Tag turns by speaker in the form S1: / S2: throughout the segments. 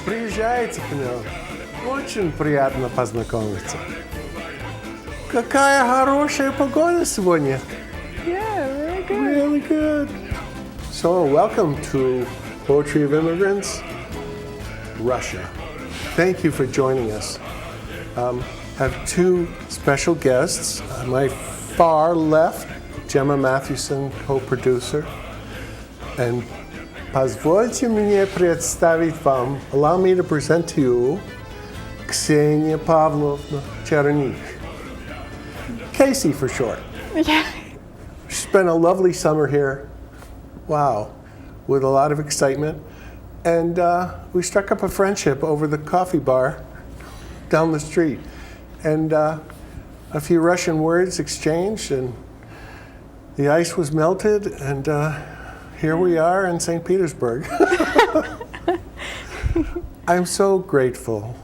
S1: Приезжайте к нам. Очень приятно познакомиться. Какая хорошая погода сегодня.
S2: Yeah, really good.
S1: Really good. So, welcome to Poetry of Immigrants, Russia. Thank you for joining us. Have two special guests. On my far left, Gemma Mathewson, co-producer, and позвольте мне представить вам, allow me to present to you, Ksenia Pavlovna Cherenik. Casey for short.
S2: Yeah.
S1: She spent a lovely summer here. Wow. With a lot of excitement. And we struck up a friendship over the coffee bar down the street. And a few Russian words exchanged, and the ice was melted, and here we are in St. Petersburg. I'm so grateful.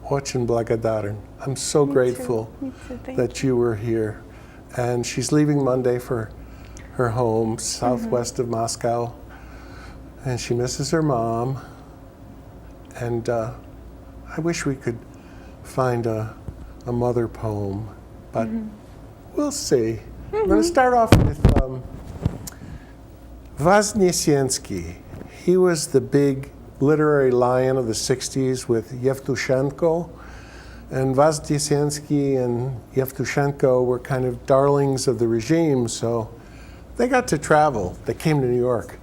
S1: Очень благодарен. I'm so grateful that you were here. And she's leaving Monday for her home, southwest of Moscow. And she misses her mom. And I wish we could find a mother poem, but we'll see. We're going to start off with Voznesensky. He was the big literary lion of the 60s with Yevtushenko. And Voznesensky and Yevtushenko were kind of darlings of the regime, so they got to travel. They came to New York.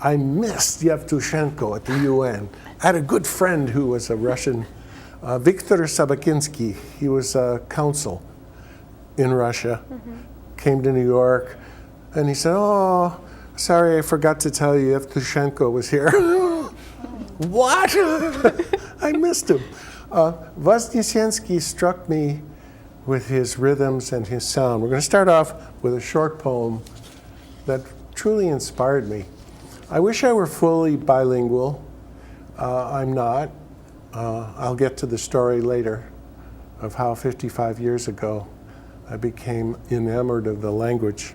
S1: I missed Yevtushenko at the UN. I had a good friend who was a Russian, Viktor Sabakinsky. He was a consul in Russia, came to New York, and he said, "Oh, sorry, I forgot to tell you Yevtushenko was here." What? I missed him. Voznesensky struck me with his rhythms and his sound. We're going to start off with a short poem that truly inspired me. I wish I were fully bilingual. I'm not. I'll get to the story later of how 55 years ago I became enamored of the language.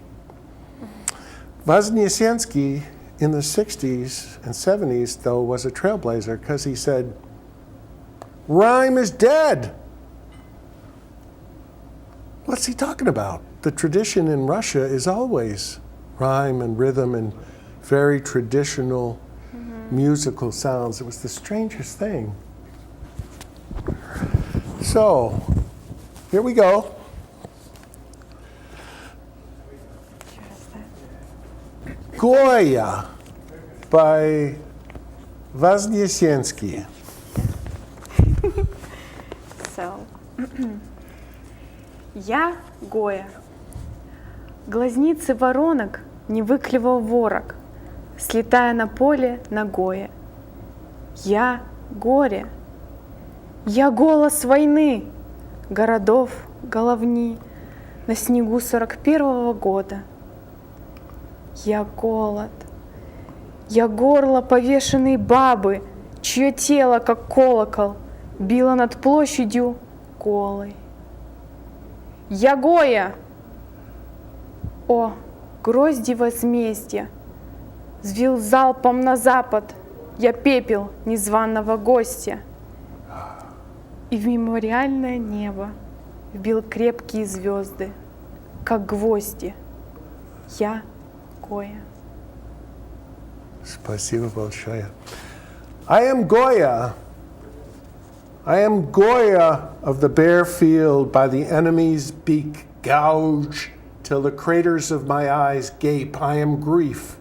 S1: Voznesensky in the 60s and 70s, though, was a trailblazer because he said, "Rhyme is dead." What's he talking about? The tradition in Russia is always rhyme and rhythm and very traditional musical sounds. It was the strangest thing. So, here we go. Goya by Voznesensky.
S2: So, я Гоя. Глазницы воронок не выклевал ворог, слетая на поле ногое. Я горе. Я голос войны, городов головни на снегу 41-го года. Я голод. Я горло повешенной бабы, чье тело, как колокол, било над площадью голой. Я Гоя! О, грозди возмездия! Взвил залпом на запад я пепел незваного гостя. И в мемориальное небо вбил крепкие звезды, как гвозди. Я Гоя.
S1: Спасибо большое. I am Goya. I am Goya of the bare field by the enemy's beak gouge till the craters of my eyes gape. I am grief.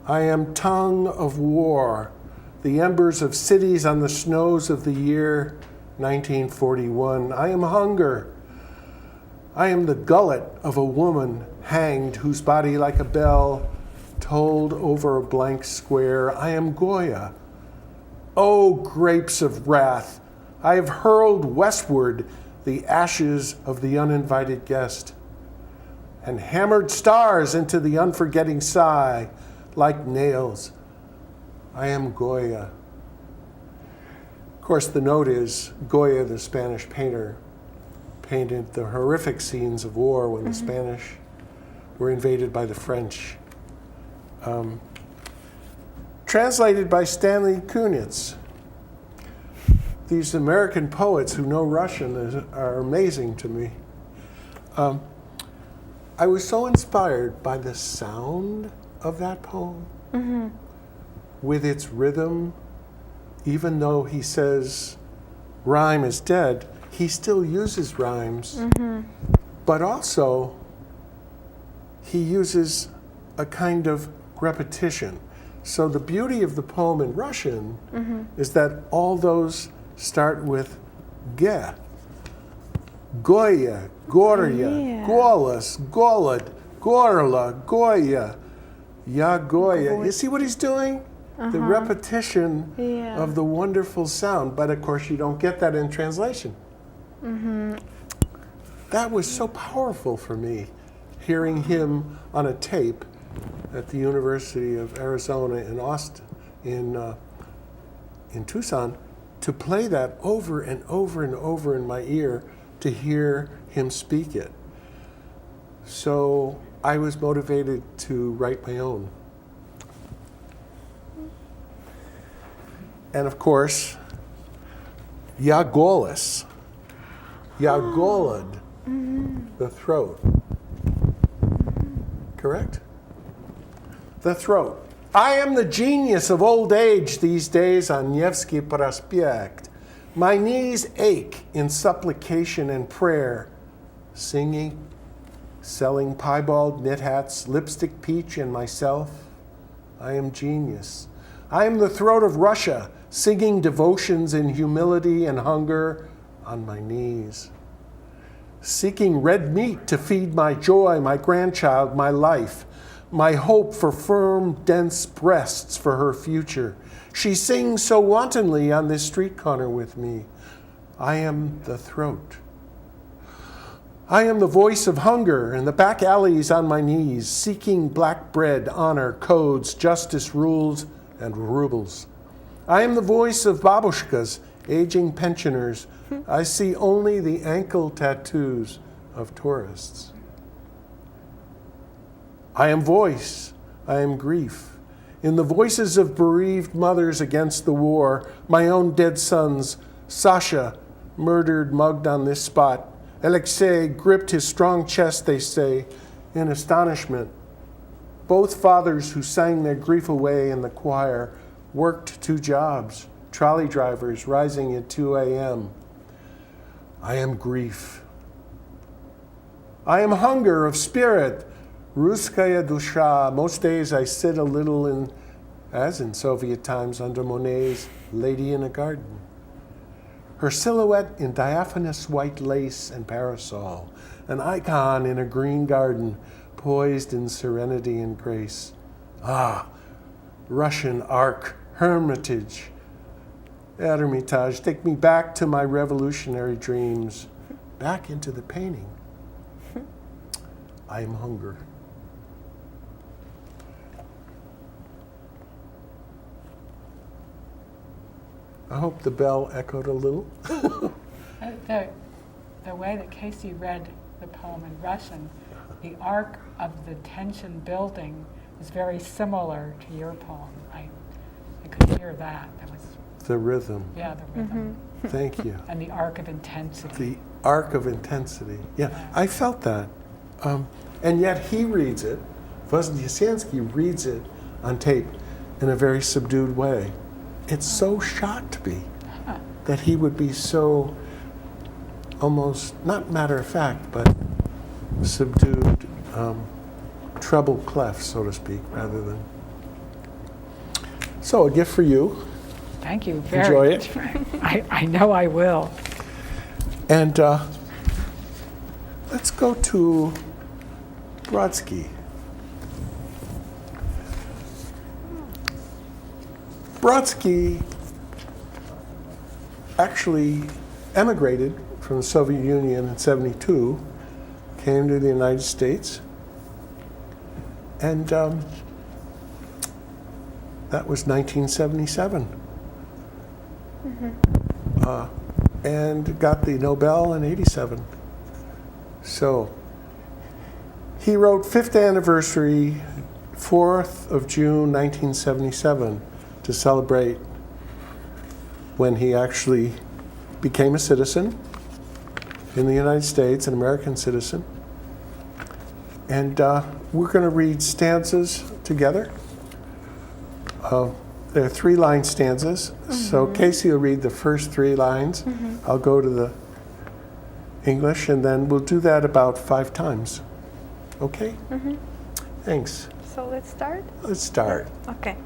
S1: I am tongue of war, the embers of cities on the snows of the year 1941. I am hunger. I am the gullet of a woman hanged whose body like a bell tolled over a blank square. I am Goya. O grapes of wrath, I have hurled westward the ashes of the uninvited guest and hammered stars into the unforgetting sigh like nails. I am Goya. Of course, the note is Goya, the Spanish painter, painted the horrific scenes of war when the Spanish were invaded by the French. Translated by Stanley Kunitz. These American poets who know Russian are amazing to me. I was so inspired by the sound of that poem, with its rhythm. Even though he says rhyme is dead, he still uses rhymes, but also he uses a kind of repetition. So the beauty of the poem in Russian is that all those start with ge. Goya, Gorya, Golas, Golod, Gorla, Goya, Ya Goya. You see what he's doing? The repetition of the wonderful sound. But of course, you don't get that in translation. That was so powerful for me, hearing him on a tape at the University of Arizona in Austin, in Tucson, to play that over and over and over in my ear, to hear him speak it. So I was motivated to write my own. And of course, Ya Golas, Ya Golod, the throat. Correct? The throat. I am the genius of old age these days on Nevsky Prospect. My knees ache in supplication and prayer, singing, selling piebald knit hats, lipstick peach, and myself. I am genius. I am the throat of Russia, singing devotions in humility and hunger on my knees. Seeking red meat to feed my joy, my grandchild, my life, my hope for firm, dense breasts for her future. She sings so wantonly on this street corner with me. I am the throat. I am the voice of hunger in the back alleys on my knees, seeking black bread, honor, codes, justice, rules, and rubles. I am the voice of babushkas, aging pensioners. I see only the ankle tattoos of tourists. I am voice. I am grief. In the voices of bereaved mothers against the war, my own dead sons, Sasha, murdered, mugged on this spot. Alexei gripped his strong chest, they say, in astonishment. Both fathers who sang their grief away in the choir worked 2 jobs, trolley drivers rising at 2 a.m. I am grief. I am hunger of spirit. Ruskaya dusha. Most days I sit a little as in Soviet times, under Monet's Lady in a Garden. Her silhouette in diaphanous white lace and parasol, an icon in a green garden, poised in serenity and grace. Ah, Russian Ark, Hermitage, Ermitage, take me back to my revolutionary dreams, back into the painting. I am hunger. I hope the bell echoed a little.
S3: The way that Casey read the poem in Russian, the arc of the tension building is very similar to your poem. I could hear that. That was
S1: The rhythm.
S3: the rhythm.
S1: Thank you.
S3: And the arc of intensity.
S1: The arc of intensity. Yeah, I felt that. And yet he reads it, Voznesenskiy reads it on tape in a very subdued way. It so shocked me that he would be so almost, not matter of fact, but subdued, treble clef, so to speak, rather than. So a gift for you.
S3: Thank you very
S1: Enjoy
S3: much,
S1: it.
S3: Frank. I know I will.
S1: And let's go to Brodsky. Brodsky actually emigrated from the Soviet Union in '72, came to the United States, and that was 1977. And got the Nobel in '87 So he wrote 5th anniversary, 4th of June 1977, to celebrate when he actually became a citizen in the United States, an American citizen. And we're going to read stanzas together. There are 3-line stanzas. So Casey will read the first 3 lines. I'll go to the English, and then we'll do that about 5 times. Okay? Thanks.
S2: So let's start?
S1: Let's start.
S2: Okay.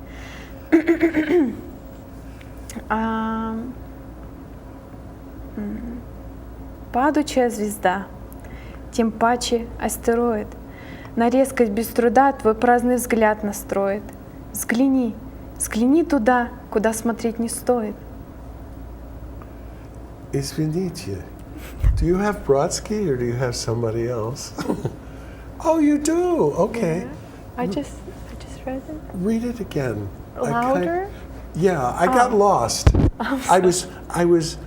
S2: Падучая звезда, тем паче астероид, на резкость без труда твой праздный взгляд настроит. Взгляни, взгляни туда, куда смотреть не стоит.
S1: Извините, do you have Brodsky or do you have somebody else? Oh, you do? Okay.
S2: I just read it.
S1: Read it again.
S2: Louder?
S1: I got lost. I was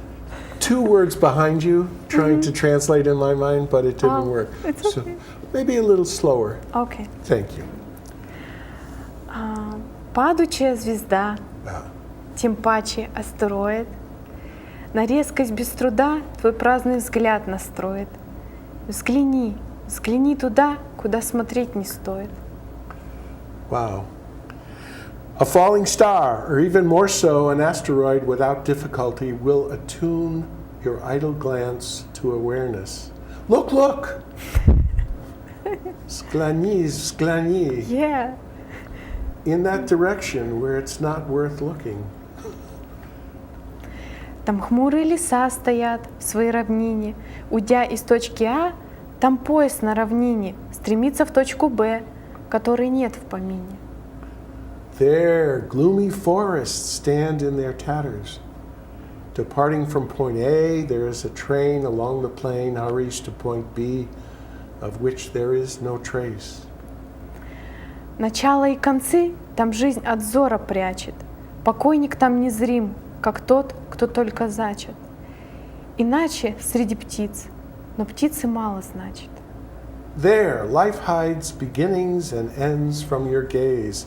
S1: 2 words behind you trying to translate in my mind, but it didn't work.
S2: It's
S1: So
S2: okay.
S1: maybe a little slower.
S2: Okay.
S1: Thank you.
S2: Падучая звезда,
S1: Wow.
S2: тем паче астероид, на резкость без труда твой праздный взгляд настроит. Взгляни, взгляни туда, куда смотреть не стоит.
S1: Wow. A falling star, or even more so, an asteroid without difficulty, will attune your idle glance to awareness. Look, look! Sklani, sklani.
S2: Yeah.
S1: In that direction where it's not worth looking.
S2: Там хмурые леса стоят в своей равнине, уйдя из точки А, там поезд на равнине стремится в точку Б, которой нет в помине.
S1: There, gloomy forests stand in their tatters. Departing from point A, there is a train along the plain hurries to point B, of which there is no trace.
S2: Начало и концы там жизнь от зора прячет, покойник там незрим, как тот, кто только зачат. Иначе среди птиц, но птицы мало значит.
S1: There, life hides beginnings and ends from your gaze.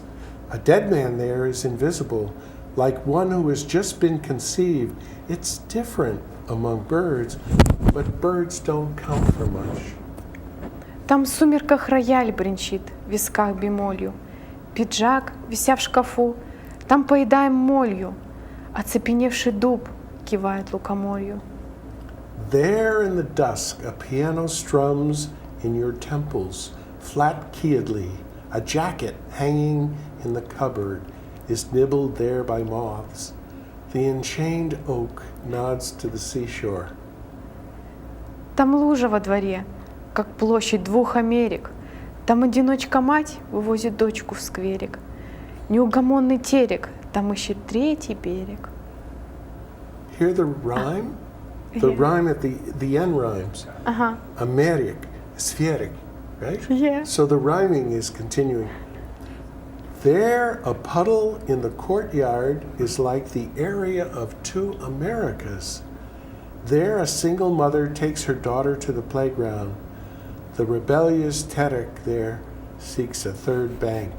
S1: A dead man there is invisible, like one who has just been conceived. It's different among birds, but birds don't count for much.
S2: Там в сумерках рояль бренчит, в висках бемолью. Пиджак, вися в шкафу, там поедаем молью. Оцепеневший дуб кивает лукоморью.
S1: There in the dusk, a piano strums in your temples, flat-keyedly. A jacket hanging in the cupboard is nibbled there by moths. The enchained oak nods to the seashore.
S2: Там лужа во дворе, как площадь 2 Америк. Там одиночка-мать вывозит дочку в скверик. Неугомонный терек, там ищет 3-й берег.
S1: Hear the rhyme? The
S2: Yeah.
S1: rhyme at the end rhymes.
S2: Ага.
S1: Americ, spheric, right?
S2: Yeah.
S1: So the rhyming is continuing. There, a puddle in the courtyard is like the area of 2 Americas. There, a single mother takes her daughter to the playground. The rebellious Terek there seeks a 3rd bank.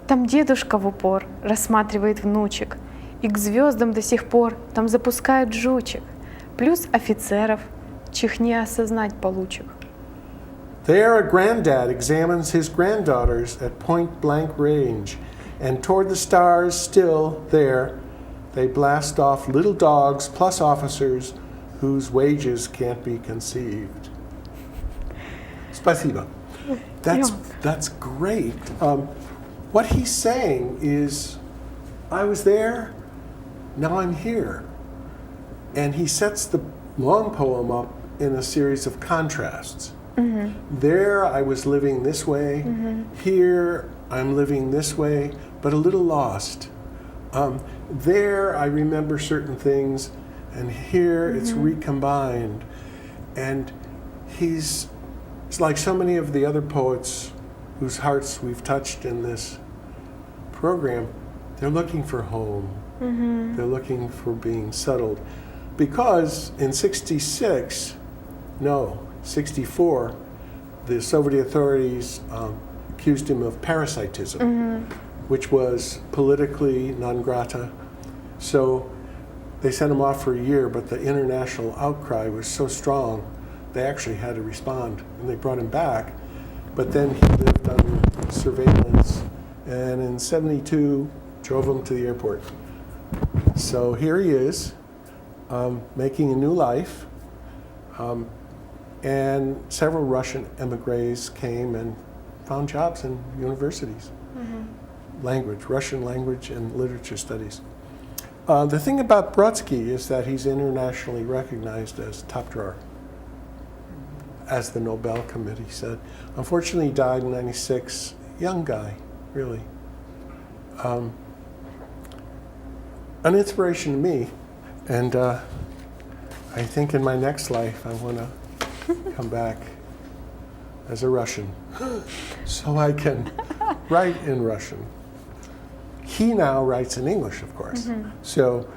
S2: Там дедушка в упор рассматривает внучек, и к звездам до сих пор там запускают жучек, плюс офицеров, чьих не осознать получек.
S1: There, a granddad examines his granddaughters at point-blank range, and toward the stars still there, they blast off little dogs plus officers whose wages can't be conceived. Спасибо. That's great. What he's saying is, I was there, now I'm here. And he sets the long poem up in a series of contrasts. There I was living this way, here I'm living this way, but a little lost. There I remember certain things, and here it's recombined. And it's like so many of the other poets whose hearts we've touched in this program, they're looking for home. They're looking for being settled. Because in '66, No, 64, the Soviet authorities accused him of parasitism, which was politically non grata. So they sent him off for a year, but the international outcry was so strong, they actually had to respond, and they brought him back. But then he lived under surveillance, and in 72, drove him to the airport. So here he is, making a new life. And several Russian emigres came and found jobs in universities. Russian language and literature studies. The thing about Brodsky is that he's internationally recognized as top drawer, as the Nobel Committee said. Unfortunately, he died in 96, young guy, really. An inspiration to me, and I think in my next life I want to come back as a Russian so I can write in Russian. He now writes in English, of course. So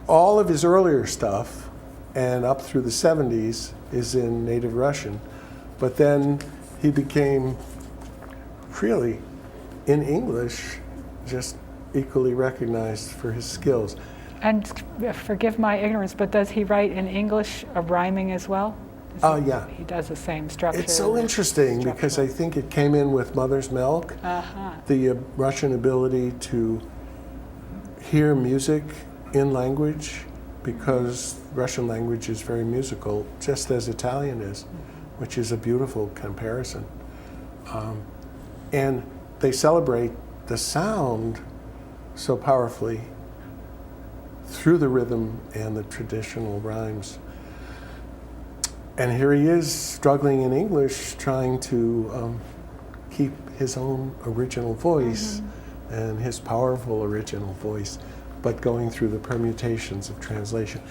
S1: all of his earlier stuff and up through the 70s is in native Russian. But then he became really in English, just equally recognized for his skills.
S3: And forgive my ignorance, but does he write in English rhyming as well?
S1: Yeah.
S3: He does the same structure.
S1: It's so interesting because I think it came in with Mother's Milk, the Russian ability to hear music in language, because Russian language is very musical, just as Italian is, which is a beautiful comparison. And they celebrate the sound so powerfully through the rhythm and the traditional rhymes. And here he is struggling in English, trying to keep his own original voice and his powerful original voice, but going through the permutations of translation.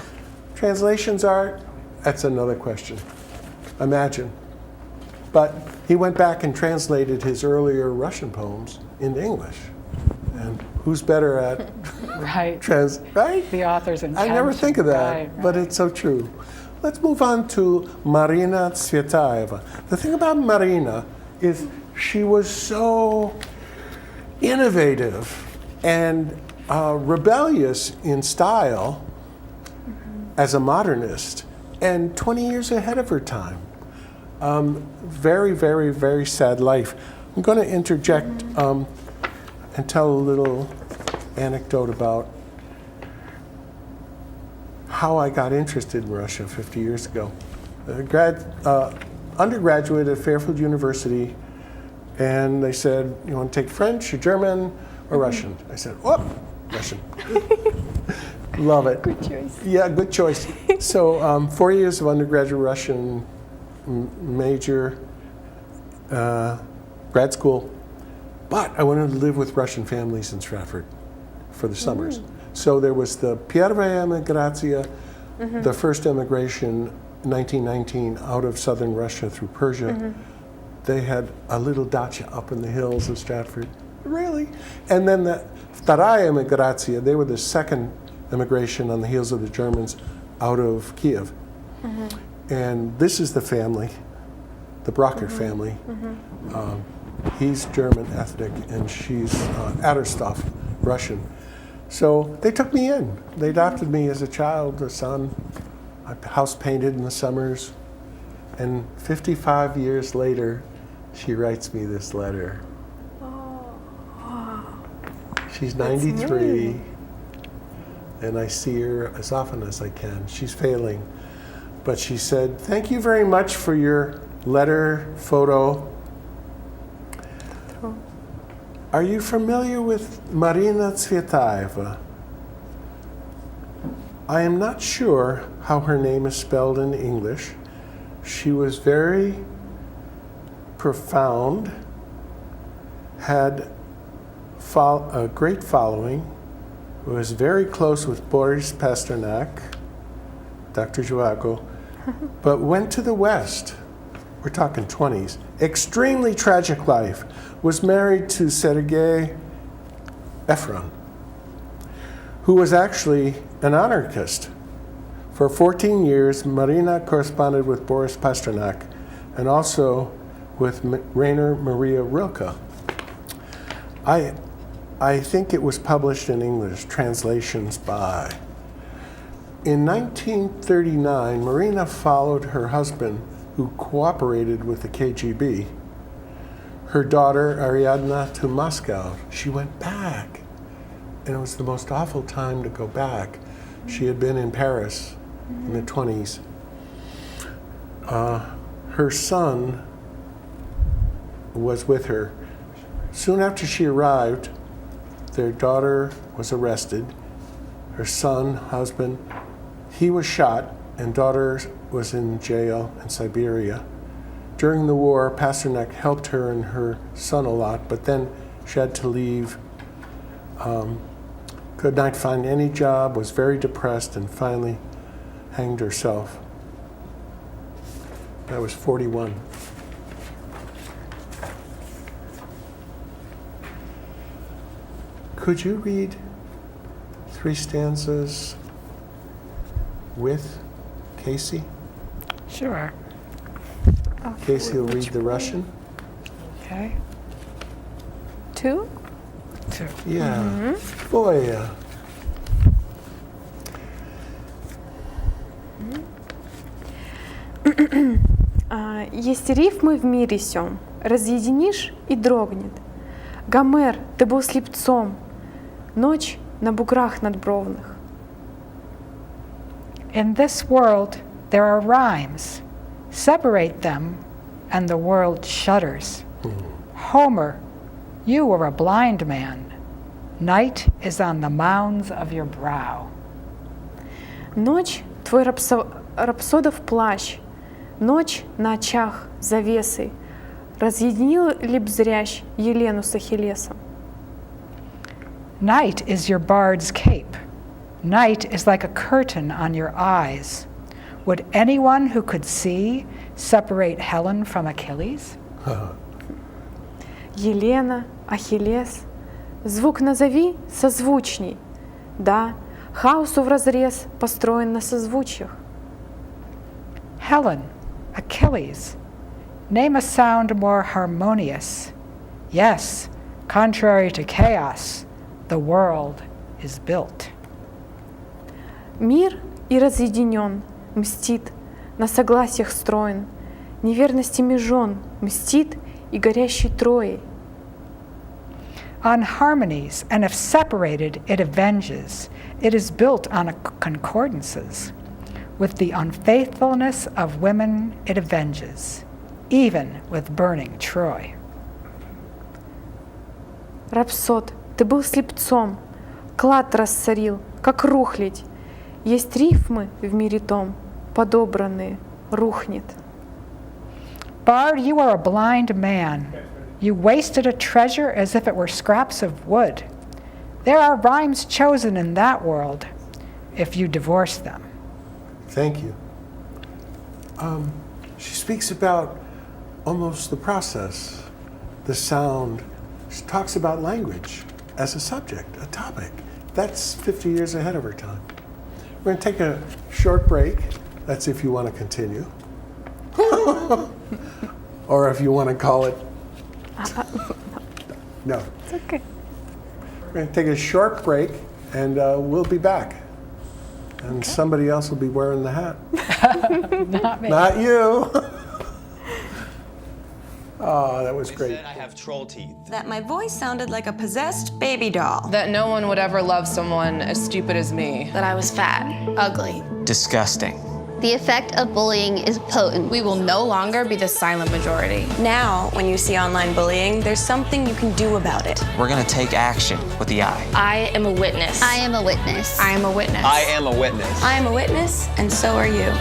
S1: Translations are, that's another question. Imagine. But he went back and translated his earlier Russian poems into English. And who's better at
S3: right?
S1: The
S3: author's intention.
S1: I never think of that,
S3: right.
S1: But it's so true. Let's move on to Marina Tsvetaeva. The thing about Marina is she was so innovative and rebellious in style as a modernist, and 20 years ahead of her time. Very, very, very sad life. I'm going to interject and tell a little anecdote about how I got interested in Russia 50 years ago. Undergraduate at Fairfield University, and they said, you want to take French or German or Russian? I said, oh, Russian. Love it.
S2: Good choice.
S1: Yeah, good choice. So 4 years of undergraduate Russian major, grad school, but I wanted to live with Russian families in Stratford for the summers. So there was the Первая эмиграция, the first emigration, 1919, out of southern Russia through Persia. They had a little dacha up in the hills of Stratford. Really? And then the Вторая эмиграция, they were the second immigration on the heels of the Germans out of Kiev. And this is the family, the Brocker family. He's German ethnic and she's Adderstoff, Russian. So they took me in. They adopted me as a child, a son, a house painted in the summers. And 55 years later, she writes me this letter. She's 93, and I see her as often as I can. She's failing. But she said, thank you very much for your letter, photo. Are you familiar with Marina Tsvetaeva? I am not sure how her name is spelled in English. She was very profound, had a great following, was very close with Boris Pasternak, Dr. Zhivago, but went to the West. We're talking 20s. Extremely tragic life. Was married to Sergei Efron, who was actually an anarchist, For 14 years, Marina corresponded with Boris Pasternak and also with Rainer Maria Rilke. I think it was published in English, translations by. In 1939, Marina followed her husband, who cooperated with the KGB, her daughter Ariadna, to Moscow. She went back, and it was the most awful time to go back. She had been in Paris in the 20s. Her son was with her. Soon after she arrived, their daughter was arrested. Her son, husband, he was shot, and daughter was in jail in Siberia. During the war, Pasternak helped her and her son a lot, but then she had to leave. Could not find any job, was very depressed, and finally hanged herself. That was 41. Could you read 3 stanzas with Casey?
S3: Sure.
S1: Casey will read the Russian.
S3: Okay.
S2: 2?
S3: 2.
S1: Yeah. Boy.
S2: Есть рифмы в мире сём, разъединишь и дрогнет. Гомер, ты был слепцом, ночь на буграх надбровных.
S3: In this world, there are rhymes. Separate them, and the world shudders. Homer, you were a blind man. Night is on the mounds of your brow.
S2: Ночь — твой рапсодов плащ, ночь на очах завесой. Разъединил ли б зрящ Елену с Ахиллесом?
S3: Night is your bard's cape. Night is like a curtain on your eyes. Would anyone who could see separate Helen from Achilles?
S2: Елена, Ахиллес. Звук назови созвучней. Да, хаосу вразрез построен на созвучиях.
S3: Helen, Achilles. Name a sound more harmonious. Yes, contrary to chaos, the world is built.
S2: Мир и разъединен, мстит, на согласиях строен, неверностями жен, мстит и горящей Троей.
S3: On harmonies, and if separated, it avenges. It is built on concordances. With the unfaithfulness of women, it avenges, even with burning Troy.
S2: Рапсод, ты был слепцом, клад рассорил, как рухлядь. Есть рифмы в мире том, подобранные, рухнет.
S3: Bard, you are a blind man. You wasted a treasure as if it were scraps of wood. There are rhymes chosen in that world, if you divorce them.
S1: Thank you. She speaks about almost the process, the sound. She talks about language as a subject, a topic. That's 50 years ahead of her time. We're going to take a short break. That's if you want to continue. Or if you want to call it. No.
S2: It's okay.
S1: We're going to take a short break, and we'll be back. And somebody else will be wearing the hat.
S3: Not me.
S1: Not you. Oh, that was
S4: They
S1: great.
S4: said I have troll teeth.
S5: That my voice sounded like a possessed baby doll.
S6: That no one would ever love someone as stupid as me.
S7: That I was fat, ugly.
S4: Disgusting.
S8: The effect of bullying is potent.
S7: We will no longer be the silent majority.
S5: Now, when you see online bullying, there's something you can do about it.
S4: We're gonna take action with the I.
S7: I am a witness.
S8: I am a witness.
S7: I am a witness.
S4: I am a witness.
S5: I am a witness, and so are you.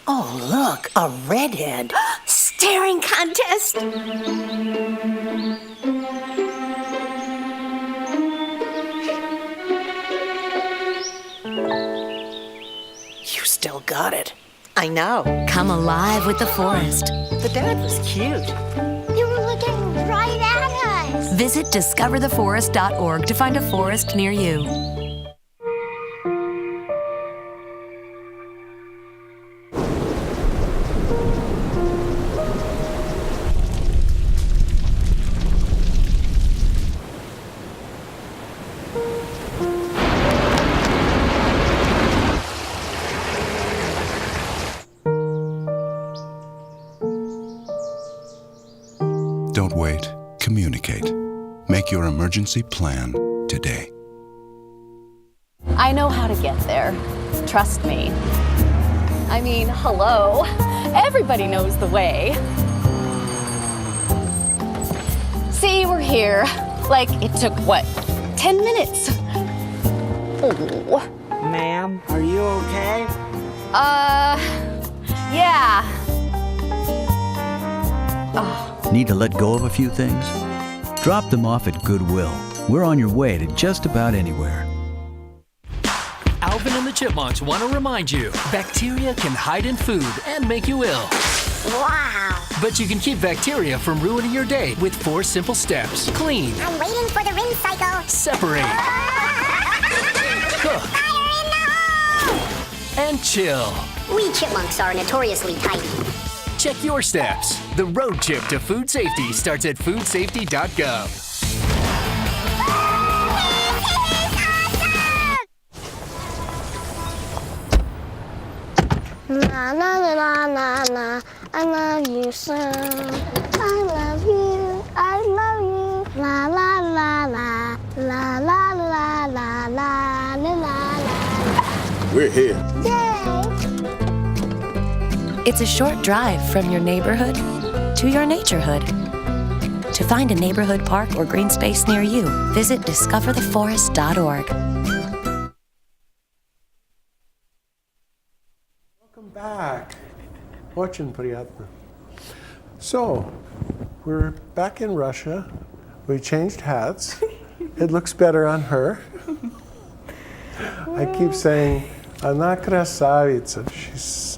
S9: Oh, look, a redhead.
S5: Staring contest!
S9: You still got it.
S5: I know.
S10: Come alive with the forest.
S9: The dad was cute.
S8: You were looking
S10: Visit discovertheforest.org to find a forest near you.
S11: Don't wait. Communicate. Make your emergency plan today.
S12: I know how to get there. Trust me. I mean, hello. Everybody knows the way. See, we're here. Like, it took, what, 10 minutes? Oh.
S13: Ma'am, are you okay?
S12: Yeah. Oh.
S14: Need to let go of a few things? Drop them off at Goodwill. We're on your way to just about anywhere.
S15: Alvin and the Chipmunks want to remind you, bacteria can hide in food and make you ill.
S16: Wow.
S15: But you can keep bacteria from ruining your day with 4 simple steps. Clean.
S16: I'm waiting for the rinse cycle.
S15: Separate. Cook.
S16: Fire in the hole!
S15: And chill.
S16: We chipmunks are notoriously tidy.
S15: Check your steps. The road trip to food safety starts at foodsafety.gov.
S16: Na na na na na na, I love you so. I love you, I love you. La la la la, la la la la la la la.
S17: We're here.
S16: Yay!
S10: It's a short drive from your neighborhood to your naturehood. To find a neighborhood park or green space near you, visit discovertheforest.org.
S1: Welcome back. Очень приятно. So, we're back in Russia. We changed hats. It looks better on her. I keep saying, она красавица. She's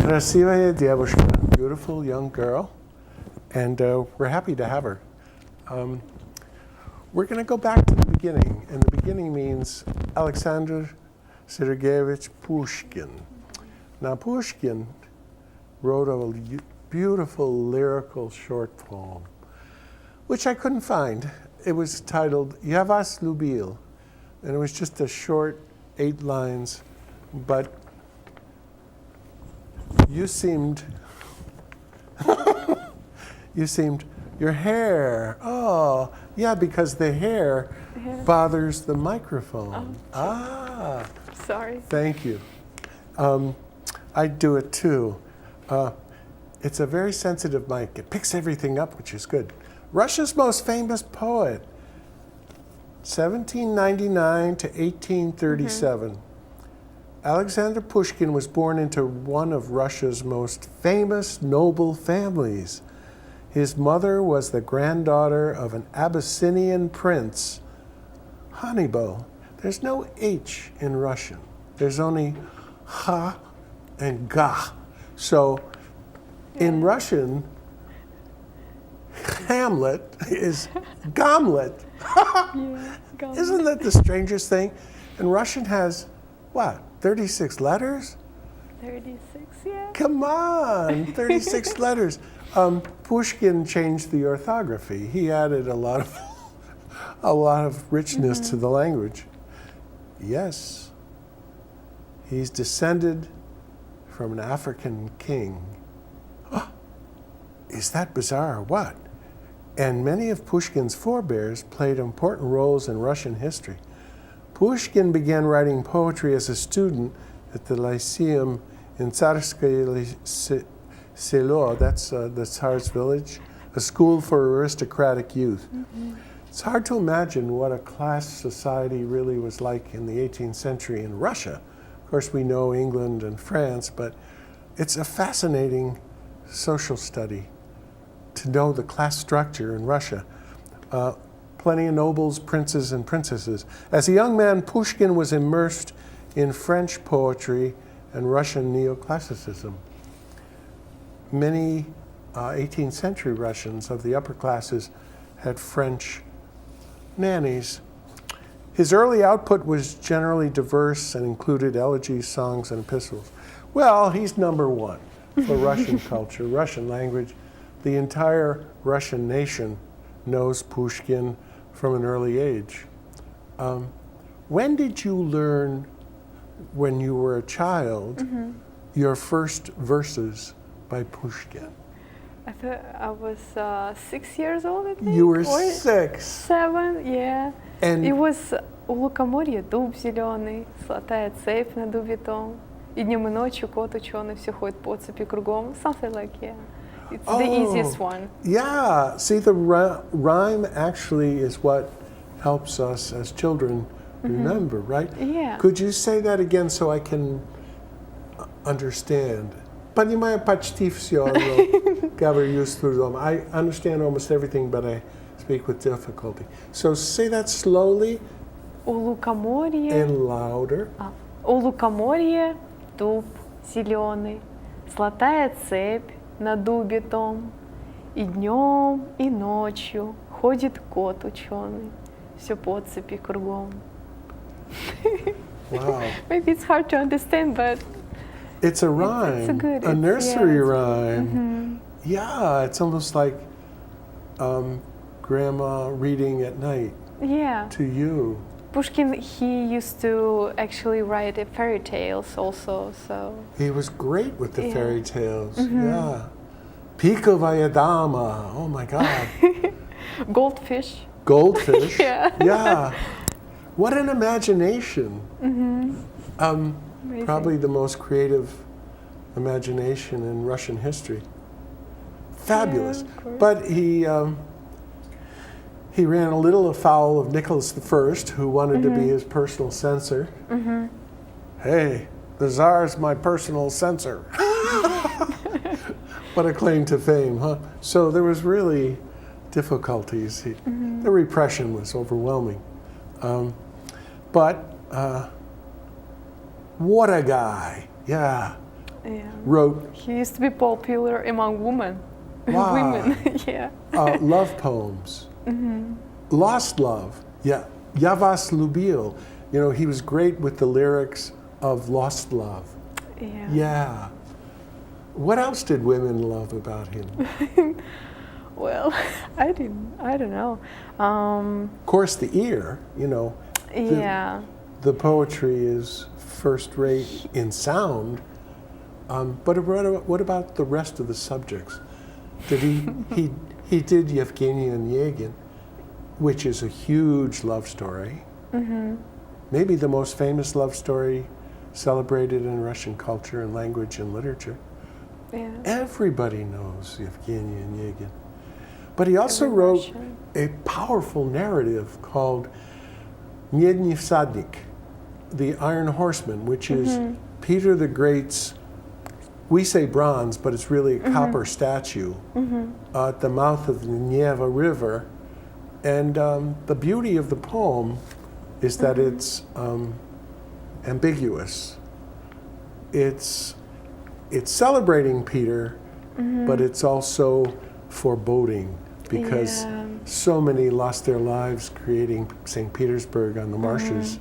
S1: красивая девушка, beautiful young girl, and we're happy to have her. We're going to go back to the beginning, and the beginning means Alexander Sergeyevich Pushkin. Now, Pushkin wrote a beautiful lyrical short poem, which I couldn't find. It was titled "Я вас любил," and it was just a short 8 lines, but you seemed, your hair, oh, yeah, because the hair bothers the microphone.
S2: Oh, sorry.
S1: Thank you. I do it too. It's a very sensitive mic. It picks everything up, which is good. Russia's most famous poet, 1799 to 1837. Alexander Pushkin was born into one of Russia's most famous noble families. His mother was the granddaughter of an Abyssinian prince, Hannibal. There's no H in Russian. There's only ha and ga. So in Russian, Hamlet is Gomlet. Isn't that the strangest thing? And Russian has, what, 36 letters?
S2: 36, yeah.
S1: Come on, 36 letters. Pushkin changed the orthography. He added a lot of richness to the language. Yes, he's descended from an African king. Oh, is that bizarre or what? And many of Pushkin's forebears played important roles in Russian history. Pushkin began writing poetry as a student at the Lyceum in Tsarskoye Selo, that's the Tsar's village, a school for aristocratic youth. It's hard to imagine what a class society really was like in the 18th century in Russia. Of course, we know England and France, but it's a fascinating social study to know the class structure in Russia. Plenty of nobles, princes, and princesses. As a young man, Pushkin was immersed in French poetry and Russian neoclassicism. Many 18th century Russians of the upper classes had French nannies. His early output was generally diverse and included elegies, songs, and epistles. Well, he's number one for Russian culture, Russian language. The entire Russian nation knows Pushkin from an early age. When did you learn, when you were a child, your first verses by Pushkin?
S2: I thought I was 6 years old, I think.
S1: You were
S2: or
S1: 6.
S2: 7, yeah.
S1: And
S2: It was «У лукоморья дуб зеленый, золотая цепь на дубе том, и днем и ночью кот ученый все ходит по цепи кругом». Something like, yeah. It's the easiest one.
S1: Yeah, see, the rhyme actually is what helps us as children remember, right?
S2: Yeah.
S1: Could you say that again so I can understand? Понимаю почти все, но говорю с трудом. I understand almost everything, but I speak with difficulty. So say that slowly
S2: «У лукоморья...»
S1: and louder.
S2: «У лукоморья дуб зеленый, золотая цепь на дубе том, и днем, и ночью ходит кот ученый, все по цепи кругом».
S1: Wow.
S2: Maybe it's hard to understand, but
S1: It's a rhyme, a nursery rhyme. Yeah, it's almost like grandma reading at night to you.
S2: Pushkin, he used to actually write fairy tales also, so.
S1: He was great with the fairy tales, yeah. Pikovaya dama, oh my God.
S2: Goldfish.
S1: Goldfish,
S2: Yeah.
S1: yeah. What an imagination.
S2: Amazing.
S1: Probably the most creative imagination in Russian history. Fabulous.
S2: Yeah, of course.
S1: But he ran a little afoul of Nicholas I, who wanted to be his personal censor. Hey, the Tsar's my personal censor. What a claim to fame, huh? So there was really difficulties. The repression was overwhelming. But what a guy, yeah. Wrote.
S2: He used to be popular among women.
S1: Wow.
S2: Women, yeah.
S1: Love poems. Lost love, yeah. Я вас любил. You know, he was great with the lyrics of Lost Love.
S2: Yeah.
S1: Yeah. What else did women love about him?
S2: Well, I don't know.
S1: Of course, the ear, you know.
S2: Yeah.
S1: The poetry is first rate in sound, but what about the rest of the subjects? Did he did Yevgeny Onegin, which is a huge love story. Maybe the most famous love story celebrated in Russian culture and language and literature.
S2: Yeah.
S1: Everybody knows Yevgeny Onegin. But he also wrote a powerful narrative called Medny Всадник, the Iron Horseman, which is Peter the Great's, we say bronze, but it's really a copper statue at the mouth of the Neva River. And the beauty of the poem is that it's ambiguous. It's celebrating Peter, but it's also foreboding because so many lost their lives creating St. Petersburg on the marshes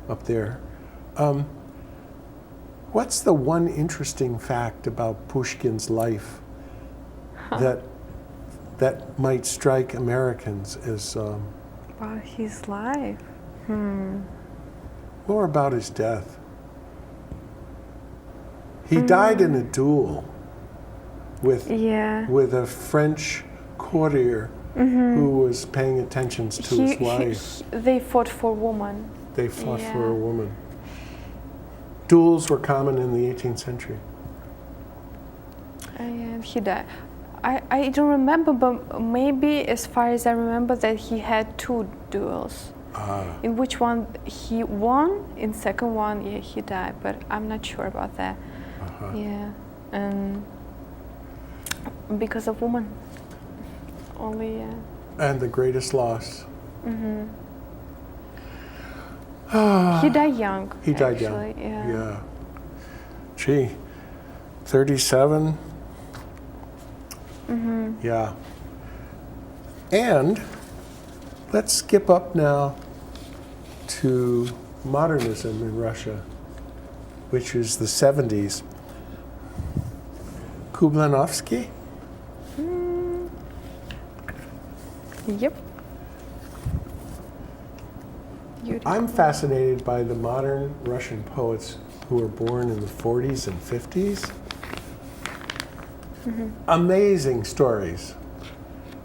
S1: up there. What's the one interesting fact about Pushkin's life that might strike Americans as
S2: About his life.
S1: more about his death? He died in a duel with a French courtier who was paying attention to his wife.
S2: They fought for women.
S1: They fought for a woman. Duels were common in the 18th century.
S2: And he died. I don't remember, but maybe as far as I remember that he had 2 duels. In which one he won, in second one, he died, but I'm not sure about that. Yeah, and because of woman, only.
S1: And the greatest loss.
S2: He died young.
S1: He died young. Yeah. Gee, 37. Yeah. And Let's skip up now to modernism in Russia, which is the 70s. Kublanovsky?
S2: Yep.
S1: I'm fascinated by the modern Russian poets who were born in the 40s and 50s. Amazing stories.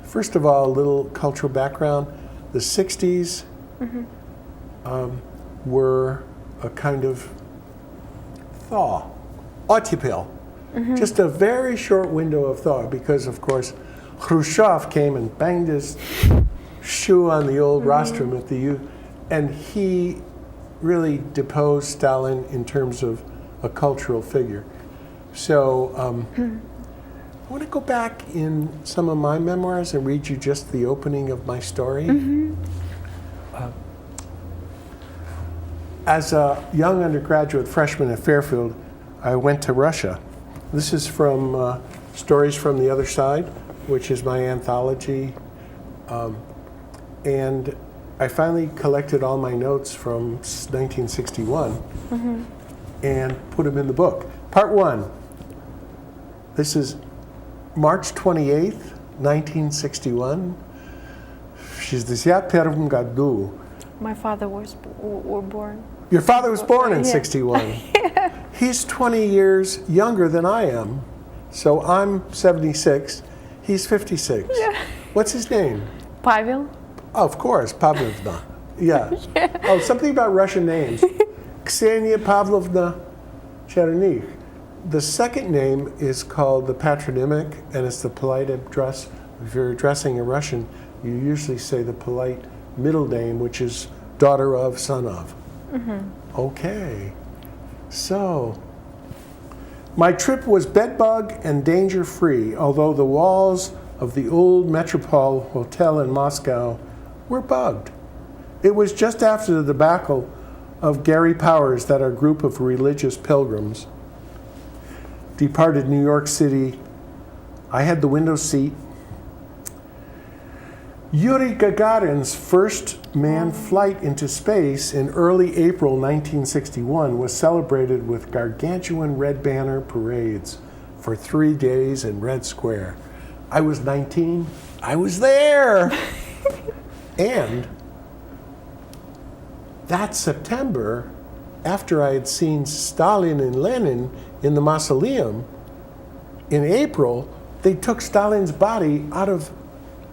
S1: First of all, a little cultural background. The 60s were a kind of thaw, ottepel, just a very short window of thaw, because of course Khrushchev came and banged his shoe on the old rostrum at the and he really deposed Stalin in terms of a cultural figure. So I want to go back in some of my memoirs and read you just the opening of my story. As a young undergraduate freshman at Fairfield, I went to Russia. This is from Stories from the Other Side, which is my anthology. And I finally collected all my notes from 1961 and put them in the book. Part 1. This is March 28th, 1961. В 61 году.
S2: My father was born.
S1: Your father was born in 61. He's 20 years younger than I am. So I'm 76. He's 56. What's his name?
S2: Pavel.
S1: Oh, of course, Pavlovna. Yeah. Oh, something about Russian names. Ksenia Pavlovna Chernych. The second name is called the patronymic, and it's the polite address. If you're addressing a Russian, you usually say the polite middle name, which is daughter of, son of. Okay. So, my trip was bedbug and danger-free, although the walls of the old Metropole Hotel in Moscow were bugged. It was just after the debacle of Gary Powers that our group of religious pilgrims departed New York City. I had the window seat. Yuri Gagarin's first manned flight into space in early April 1961 was celebrated with gargantuan red banner parades for 3 days in Red Square. I was 19. I was there. And that September, after I had seen Stalin and Lenin in the mausoleum, in April, they took Stalin's body out of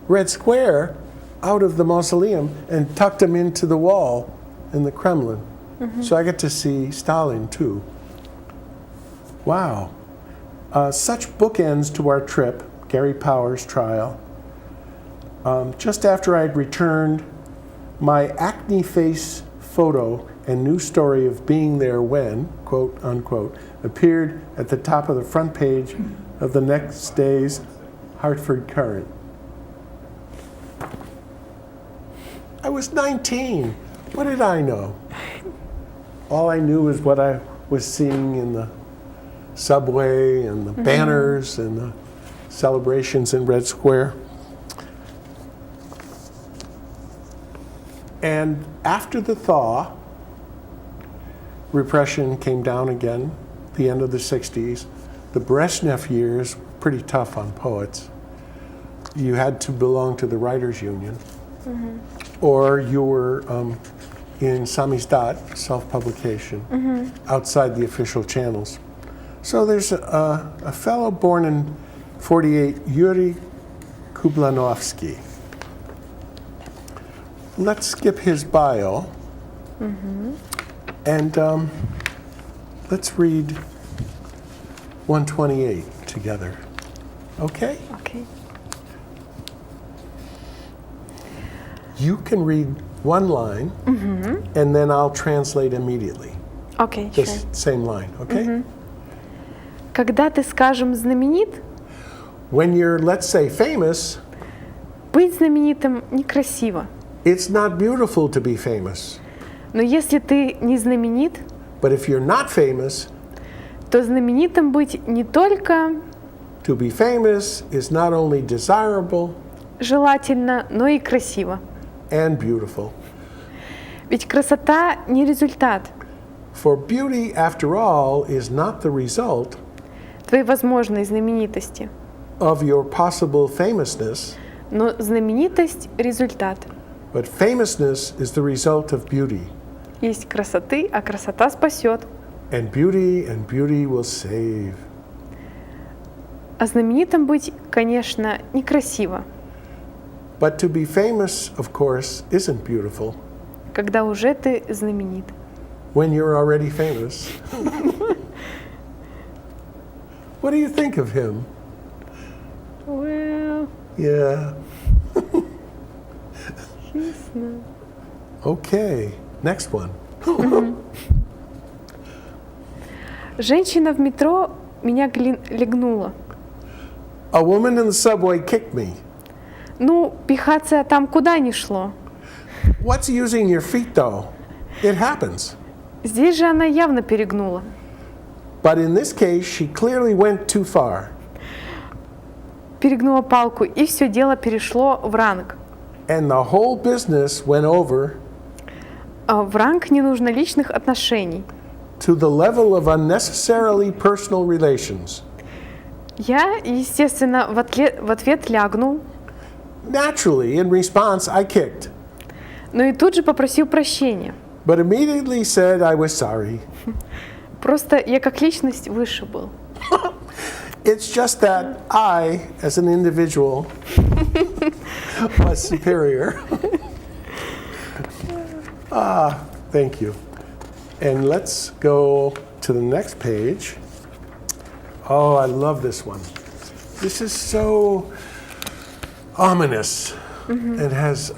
S1: Red Square, out of the mausoleum, and tucked him into the wall in the Kremlin. So I get to see Stalin too. Wow. Such bookends to our trip, Gary Powers' trial. Just after I'd returned, my acne face photo and new story of being there when, quote unquote, appeared at the top of the front page of the next day's Hartford Courant. I was 19. What did I know? All I knew was what I was seeing in the subway and the banners and the celebrations in Red Square. And after the thaw, repression came down again, the end of the 60s. The Brezhnev years, pretty tough on poets. You had to belong to the Writers' Union, or you were in samizdat, self-publication, outside the official channels. So there's a fellow born in 48, Yuri Kublanovsky. Let's skip his bio, and let's read 128 together. Okay?
S2: Okay.
S1: You can read one line, and then I'll translate immediately.
S2: Okay,
S1: The
S2: sure.
S1: same line, okay?
S2: Когда ты, скажем, знаменит,
S1: When you're, let's say, famous,
S2: быть знаменитым некрасиво.
S1: it's not beautiful to be famous.
S2: Но если ты не знаменит,
S1: But if you're not famous,
S2: то знаменитым быть не только
S1: to be famous is not only desirable,
S2: желательно, но и красиво.
S1: and beautiful.
S2: Ведь красота не результат.
S1: For beauty, after all, is not the result
S2: Твоей возможной знаменитости.
S1: of your possible famousness,
S2: Но знаменитость — результат.
S1: but famousness is the result of beauty.
S2: Есть красоты, а красота спасет.
S1: And beauty will save.
S2: А знаменитым быть, конечно, некрасиво,
S1: But to be famous, of course, isn't beautiful
S2: когда уже ты знаменит.
S1: when you're already famous. What do you think of him?
S2: Well,
S1: Yeah.
S2: he's not.
S1: Okay, next one.
S2: Женщина в метро меня легнула.
S1: A woman in the subway kicked me.
S2: Ну, пихаться там куда ни шло.
S1: What's using your feet, though? It happens.
S2: Здесь же она явно перегнула.
S1: But in this case, she clearly went too far.
S2: Перегнула палку, и все дело перешло в ранг.
S1: And the whole business went over
S2: В ранг ненужно личных отношений.
S1: to the level of unnecessarily personal relations.
S2: Я, естественно, в ответ лягнул,
S1: Naturally, in response, I kicked,
S2: но и тут же попросил прощения.
S1: but immediately said I was sorry.
S2: Просто я как личность выше был.
S1: It's just that I, as an individual, was superior. Thank you. And let's go to the next page. Oh, I love this one. This is so ominous. It has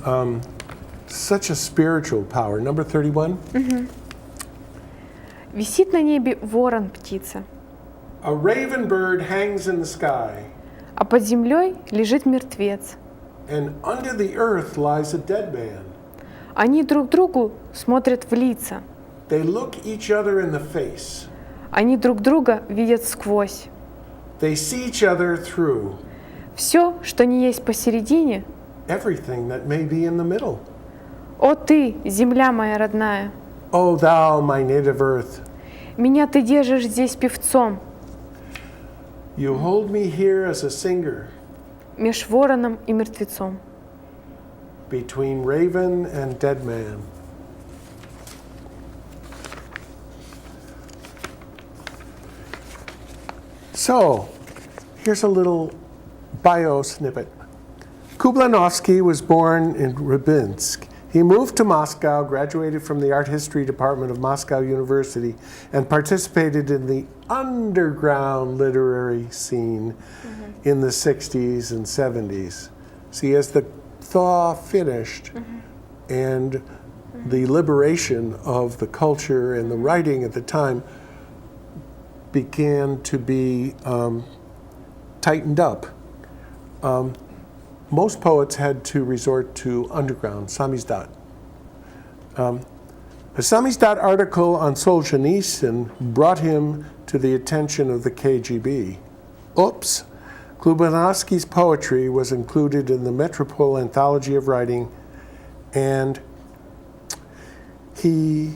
S1: such a spiritual power. Number 31.
S2: Висит на небе ворон-птица,
S1: A raven bird hangs in the sky,
S2: а под землей лежит мертвец.
S1: and under the earth lies a dead man.
S2: Они друг другу смотрят в лица.
S1: They look each other in the face.
S2: Они друг друга видят сквозь.
S1: They see each other through
S2: Все, что не есть посередине,
S1: everything that may be in the middle.
S2: о ты, земля моя родная,
S1: O thou, my native earth,
S2: меня ты держишь здесь певцом,
S1: you hold me here as a singer
S2: меж вороном и мертвецом.
S1: between raven and dead man. So, here's a little bio snippet. Kublanovsky was born in Rybinsk. He moved to Moscow, graduated from the art history department of Moscow University, and participated in the underground literary scene in the 60s and 70s. See, as the thaw finished and the liberation of the culture and the writing at the time began to be tightened up, most poets had to resort to underground, samizdat. A samizdat article on Solzhenitsyn brought him to the attention of the KGB. Oops! Klubanovsky's poetry was included in the Metropole Anthology of Writing, and he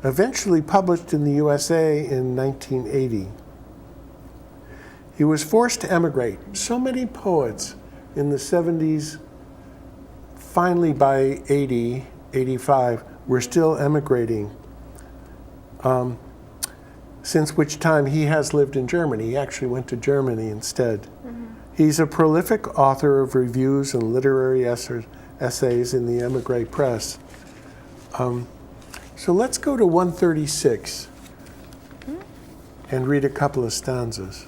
S1: eventually published in the USA in 1980. He was forced to emigrate. So many poets in the 70s, finally by 80, 85, were still emigrating, since which time he has lived in Germany. He actually went to Germany instead. He's a prolific author of reviews and literary essays in the emigre press. So let's go to 136 and read a couple of stanzas.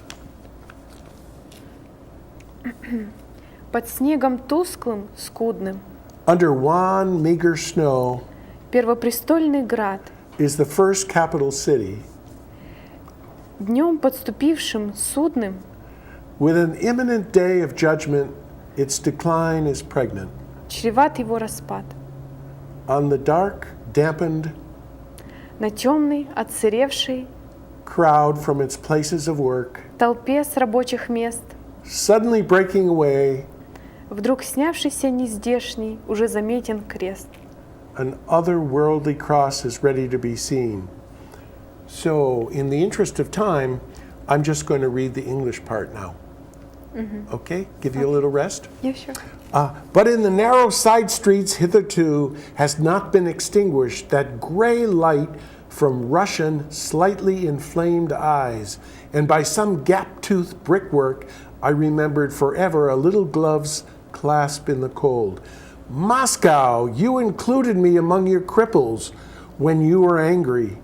S2: Под снегом тусклым, скудным,
S1: Under wan, meager snow
S2: первопрестольный град,
S1: is the first capital city,
S2: днем подступившим судным,
S1: with an imminent day of judgment, its decline is pregnant.
S2: чреват его распад.
S1: On the dark, dampened
S2: На темный, отсыревший,
S1: crowd from its places of work,
S2: толпе с рабочих мест,
S1: suddenly breaking away,
S2: Вдруг снявшийся нездешний, уже заметен крест.
S1: An otherworldly cross is ready to be seen. So, in the interest of time, I'm just going to read the English part now. Okay? Give you a little rest?
S2: Yeah, sure.
S1: But in the narrow side streets hitherto has not been extinguished that gray light from Russian slightly inflamed eyes, and by some gap-toothed brickwork I remembered forever a little glove's clasp in the cold. Moscow, you included me among your cripples when you were angry.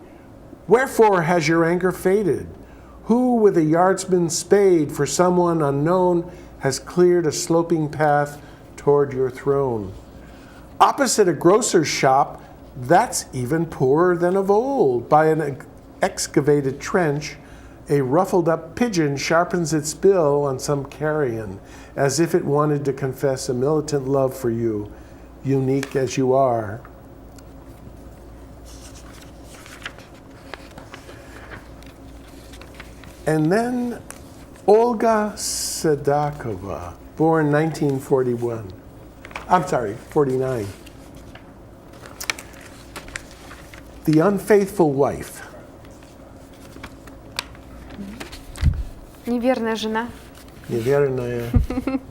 S1: Wherefore has your anger faded? Who with a yardsman's spade for someone unknown has cleared a sloping path toward your throne? Opposite a grocer's shop, that's even poorer than of old. By an excavated trench, a ruffled-up pigeon sharpens its bill on some carrion, as if it wanted to confess a militant love for you, unique as you are. And then Olga Sedakova, born 1941. I'm sorry, 49. The Unfaithful Wife.
S2: Неверная жена.
S1: Неверная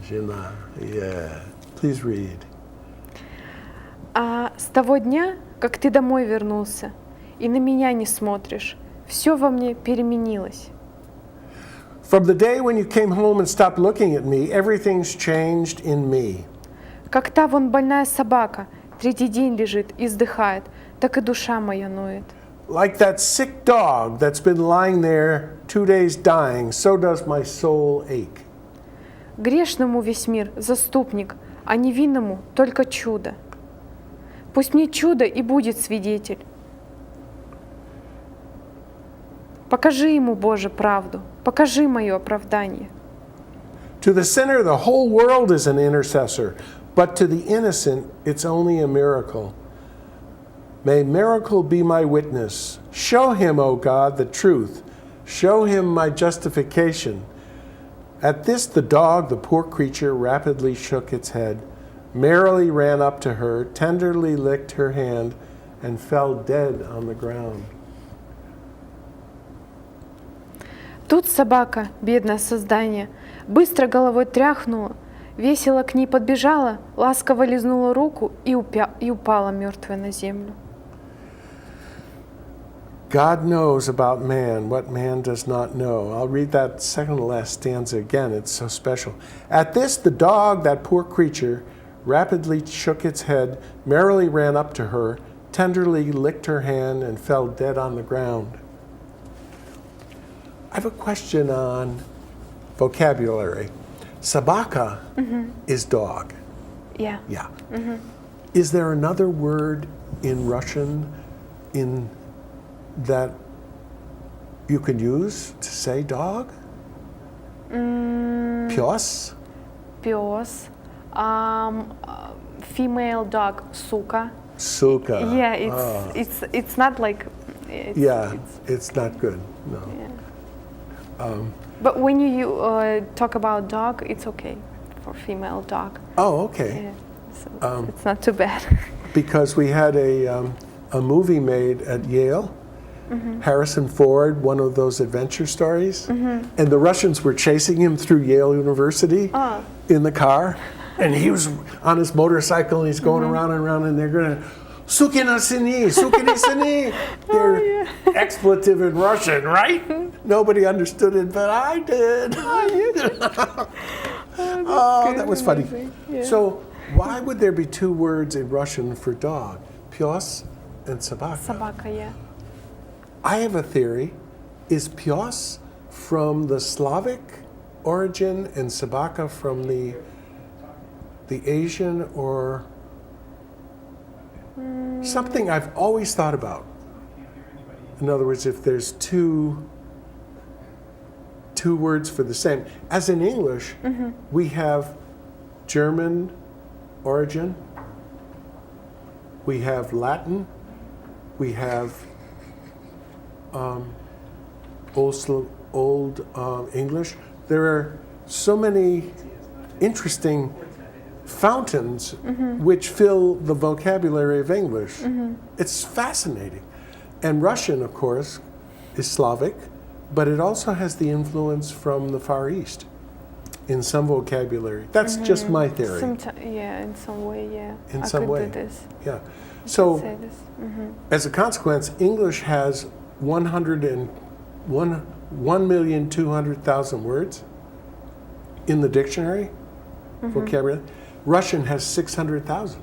S1: жена. Yeah. Please read.
S2: А с того дня, как ты домой вернулся, и на меня не смотришь, все во мне переменилось.
S1: From the day when you came home and stopped looking at me, everything's changed in me.
S2: Как та вон больная собака, третий день лежит и вздыхает, так и душа моя ноет.
S1: Like that sick dog that's been lying there 2 days dying, so does my soul ache.
S2: Грешному весь мир заступник, а невинному только чудо. Пусть мне чудо и будет свидетель. Покажи ему, Боже, правду, покажи мое оправдание.
S1: To the sinner, the whole world is an intercessor, but to the innocent, it's only a miracle. May miracle be my witness. Show him, O God, the truth. Show him my justification. At this, the dog, the poor creature, rapidly shook its head, merrily ran up to her, tenderly licked her hand, and fell dead on the ground.
S2: Тут собака, бедное создание, быстро головой тряхнула, весело к ней подбежала, ласково лизнула руку и упала мертвая на землю.
S1: God knows about man what man does not know. I'll read that second to last stanza again. It's so special. At this, the dog, that poor creature, rapidly shook its head, merrily ran up to her, tenderly licked her hand, and fell dead on the ground. I have a question on vocabulary. Собака is dog.
S2: Yeah.
S1: Yeah. Is there another word in Russian that you can use to say dog? Пёс?
S2: Пёс. Female dog, сука.
S1: Сука.
S2: Yeah, it's not like.
S1: It's not good. No.
S2: Yeah. But when you talk about dog, it's okay for female dog.
S1: Oh, okay.
S2: Yeah, so it's not too bad.
S1: Because we had a movie made at Yale, Harrison Ford, one of those adventure stories, and the Russians were chasing him through Yale University in the car, and he was on his motorcycle and he's going around and around, and they're going to Sukina sini, sukini sini. They're expletive in Russian, right? Nobody understood it, but I did. Oh, that was funny.
S2: Yeah.
S1: So, why would there be two words in Russian for dog? Пёс and собака.
S2: Собака, yeah.
S1: I have a theory. Is пёс from the Slavic origin and собака from the Asian or something I've always thought about? In other words, if there's two words for the same. As in English, we have German origin, we have Latin, we have old English. There are so many interesting fountains which fill the vocabulary of English. It's fascinating. And Russian, of course, is Slavic, but it also has the influence from the Far East in some vocabulary. That's just my theory.
S2: Yeah, in some way, yeah.
S1: In
S2: I
S1: some
S2: could
S1: way.
S2: do this.
S1: Yeah. So,
S2: Say this.
S1: as a consequence, English has 1,200,000 words in the dictionary, vocabulary. Russian has 600,000.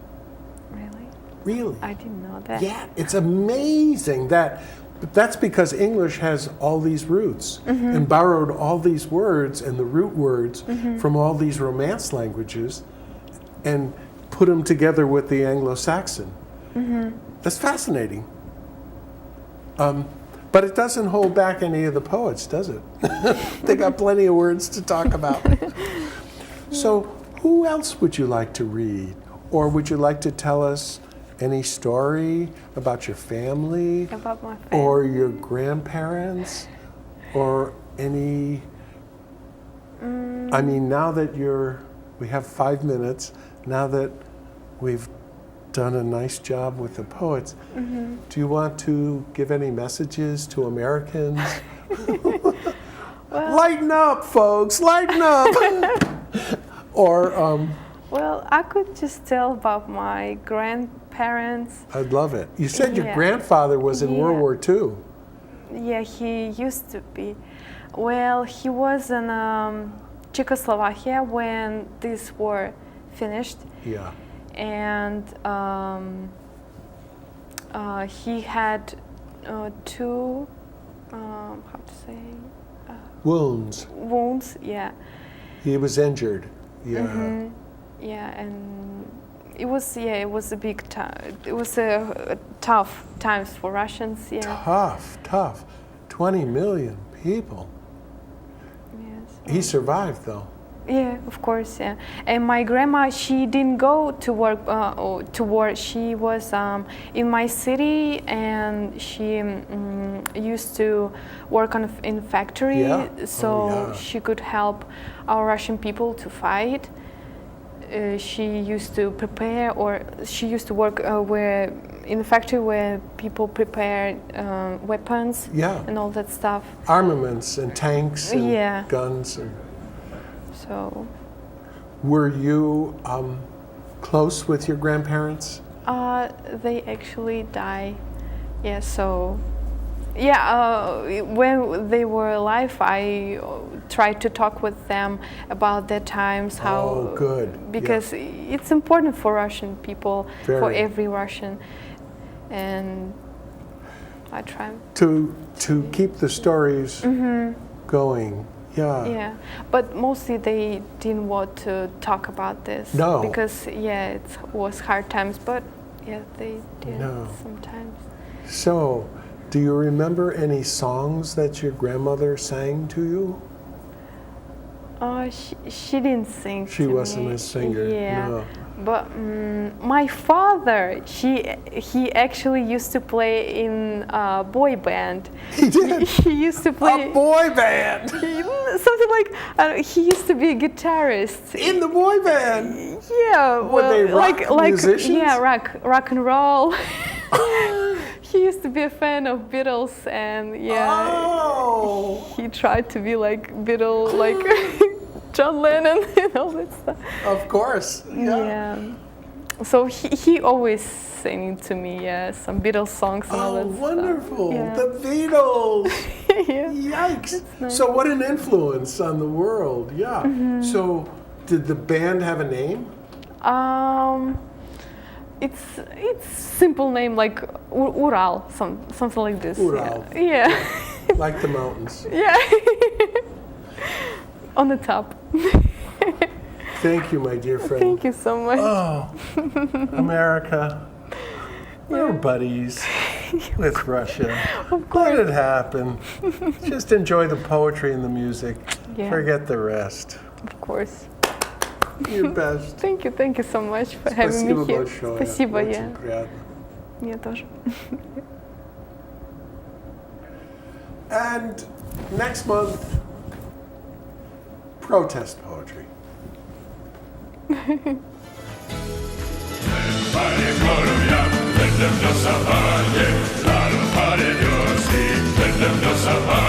S2: Really?
S1: Really?
S2: I didn't know that.
S1: Yeah, it's amazing that. But that's because English has all these roots and borrowed all these words and the root words from all these Romance languages and put them together with the Anglo-Saxon. That's fascinating. But it doesn't hold back any of the poets, does it? They got plenty of words to talk about. So who else would you like to read? Or would you like to tell us any story about your family?
S2: About my family.
S1: Or your grandparents? Or any... I mean, now that we have 5 minutes, now that we've done a nice job with the poets, do you want to give any messages to Americans? Lighten up, folks, lighten up! Or...
S2: well, I could just tell about my grandparents.
S1: I'd love it. You said your grandfather was in World War II.
S2: Yeah, he used to be. Well, he was in Czechoslovakia when this war finished.
S1: Yeah.
S2: And he had two, how to say?
S1: Wounds.
S2: Wounds, yeah.
S1: He was injured. Yeah.
S2: Yeah, and it was a big time. It was a tough times for Russians. Yeah.
S1: Tough. 20 million people.
S2: Yes.
S1: He survived, though.
S2: Yeah, of course. Yeah. And my grandma, she didn't go to work. To war. She was in my city, and she used to work in factory.
S1: Yeah.
S2: So she could help our Russian people to fight. She used to prepare, or she used to work where in the factory where people prepared weapons and all that stuff.
S1: Armaments and tanks and
S2: Yeah.
S1: guns. And
S2: So.
S1: Were you close with your grandparents?
S2: They actually died. Yeah. So. Yeah. When they were alive, I tried to talk with them about their times. How.
S1: Oh, good.
S2: Because it's important for Russian people, for
S1: Very.
S2: every Russian, and I try
S1: To keep the stories going. Yeah.
S2: Yeah, but mostly they didn't want to talk about this.
S1: No.
S2: Because it was hard times, but they did sometimes.
S1: So, do you remember any songs that your grandmother sang to you?
S2: She didn't sing.
S1: She
S2: to
S1: wasn't
S2: me.
S1: a singer.
S2: Yeah.
S1: No.
S2: But my father, he actually used to play in a boy band.
S1: He did?
S2: He used to play...
S1: A boy band?
S2: Something like... he used to be a guitarist.
S1: In the boy band?
S2: Yeah.
S1: Were they rock musicians?
S2: Yeah, rock and roll. He used to be a fan of Beatles, and he tried to be like Beatle, like John Lennon and all that stuff.
S1: Of course.
S2: Yeah. So he always sang to me, some Beatles songs and all that stuff.
S1: Wonderful.
S2: Yeah.
S1: The Beatles.
S2: Yeah.
S1: Yikes.
S2: Nice.
S1: So what an influence on the world. Yeah. So did the band have a name?
S2: It's simple name like Ural, something like this.
S1: Ural.
S2: Yeah.
S1: Like the mountains.
S2: Yeah. On the top.
S1: Thank you, my dear friend.
S2: Thank you so much.
S1: Oh, America. We're buddies with Russia.
S2: Of course.
S1: Let it happen. Just enjoy the poetry and the music.
S2: Yeah.
S1: Forget the rest.
S2: Of course.
S1: You're best.
S2: Thank you so much for having me here.
S1: Большое.
S2: Спасибо,
S1: Очень приятно.
S2: Мне тоже.
S1: And next month, protest poetry.
S17: Vedem do Savaně, Lalo Pare Diosi, vedem do Savaně.